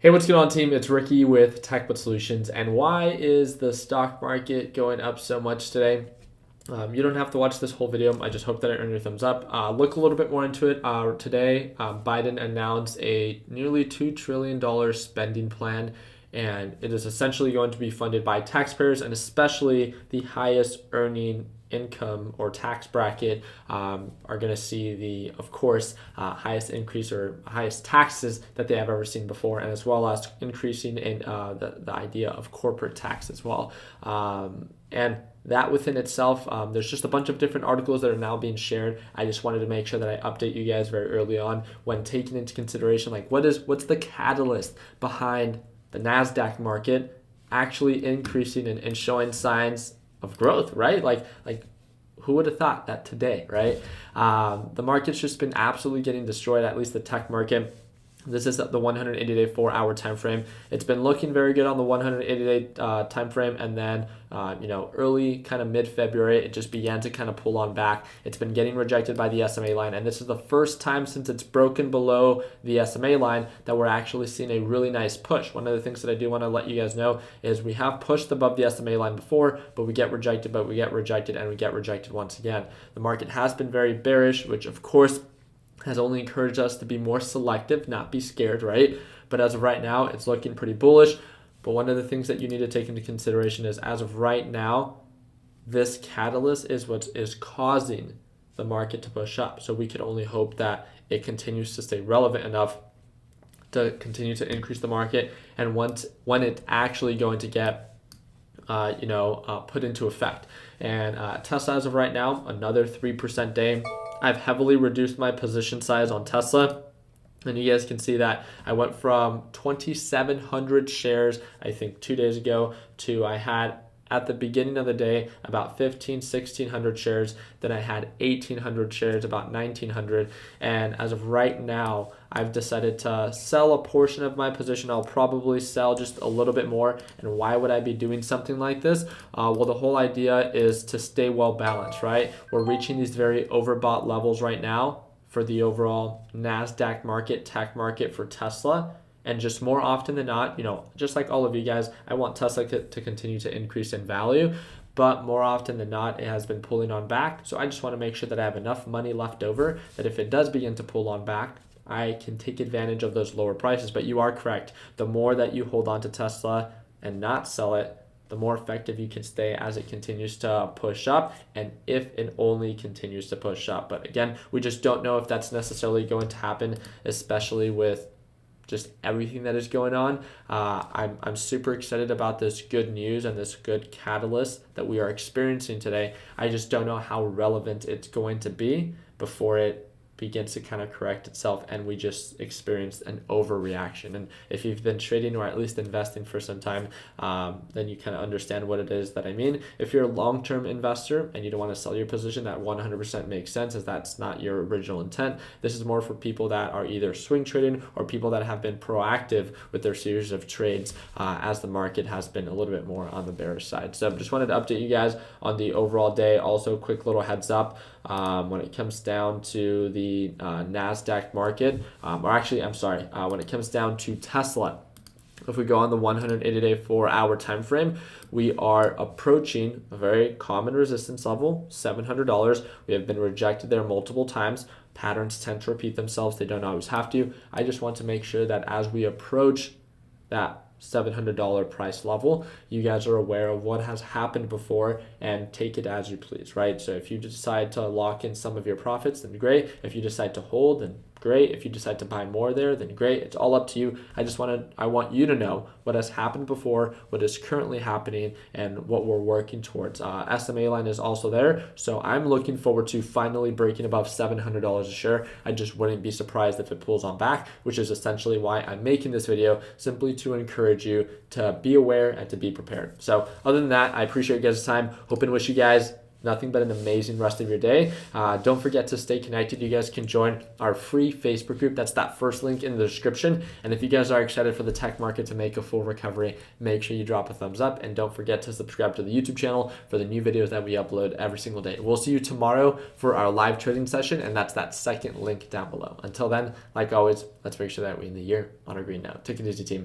Hey, what's going on, team? It's Ricky with TechBot Solutions. And why is the stock market going up so much today? You don't have to watch this whole video. I just hope that I earn your thumbs up. Look a little bit more into it. Today, Biden announced a nearly $2 trillion spending plan, and it is essentially going to be funded by taxpayers, and especially the highest earning income or tax bracket are going to see the, of course, highest increase or highest taxes that they have ever seen before, and as well as increasing in the idea of corporate tax as well. And that within itself, there's just a bunch of different articles that are now being shared. I just wanted to make sure that I update you guys very early on when taking into consideration, like, what's the catalyst behind the Nasdaq market actually increasing and showing signs of growth, right? Like who would have thought that today, right? The market's just been absolutely getting destroyed, at least the tech market. This is the 180-day 4-hour time frame. It's been looking very good on the 180-day time frame, and then early kind of mid-February, it just began to kind of pull on back. It's been getting rejected by the SMA line, and this is the first time since it's broken below the SMA line that we're actually seeing a really nice push. One of the things that I do want to let you guys know is we have pushed above the SMA line before, but we get rejected, and we get rejected once again. The market has been very bearish, which of course has only encouraged us to be more selective, not be scared, right? But as of right now, it's looking pretty bullish. But one of the things that you need to take into consideration is, as of right now, this catalyst is what is causing the market to push up. So we can only hope that it continues to stay relevant enough to continue to increase the market, and when it's actually going to get put into effect. And Tesla, as of right now, another 3% day. I've heavily reduced my position size on Tesla, and you guys can see that I went from 2,700 shares, I think 2 days ago, to I had at the beginning of the day about 1,600 shares. Then I had 1,800 shares, about 1,900. And as of right now, I've decided to sell a portion of my position. I'll probably sell just a little bit more. And why would I be doing something like this? Well, the whole idea is to stay well balanced, right? We're reaching these very overbought levels right now for the overall Nasdaq market, tech market for Tesla. And just more often than not, just like all of you guys, I want Tesla to continue to increase in value. But more often than not, it has been pulling on back. So I just want to make sure that I have enough money left over that if it does begin to pull on back, I can take advantage of those lower prices. But you are correct. The more that you hold on to Tesla and not sell it, the more effective you can stay as it continues to push up, and if it only continues to push up. But again, we just don't know if that's necessarily going to happen, especially with just everything that is going on. I'm super excited about this good news and this good catalyst that we are experiencing today. I just don't know how relevant it's going to be before it begins to kind of correct itself and we just experienced an overreaction. And if you've been trading or at least investing for some time, then you kind of understand what it is that I mean. If you're a long-term investor and you don't want to sell your position, that 100% makes sense, as that's not your original intent. This is more for people that are either swing trading or people that have been proactive with their series of trades as the market has been a little bit more on the bearish side. So just wanted to update you guys on the overall day. Also, quick little heads up when it comes down to the Nasdaq market, when it comes down to Tesla. If we go on the 180-day 4-hour time frame, we are approaching a very common resistance level, $700. We have been rejected there multiple times. Patterns tend to repeat themselves. They don't always have to. I just want to make sure that as we approach that $700 price level, you guys are aware of what has happened before and take it as you please, right? So if you decide to lock in some of your profits, then great. If you decide to hold, then great. If you decide to buy more there, then great. It's all up to you. I want you to know what has happened before, what is currently happening, and what we're working towards. SMA line is also there, so I'm looking forward to finally breaking above $700 a share. I just wouldn't be surprised if it pulls on back, which is essentially why I'm making this video, simply to encourage you to be aware and to be prepared. So other than that, I appreciate you guys' time. Hope and wish you guys nothing but an amazing rest of your day. Don't forget to stay connected. You guys can join our free Facebook group. That's that first link in the description. And if you guys are excited for the tech market to make a full recovery, make sure you drop a thumbs up. And don't forget to subscribe to the YouTube channel for the new videos that we upload every single day. We'll see you tomorrow for our live trading session, and that's that second link down below. Until then, like always, let's make sure that we end the year on a green note. Take it easy, team.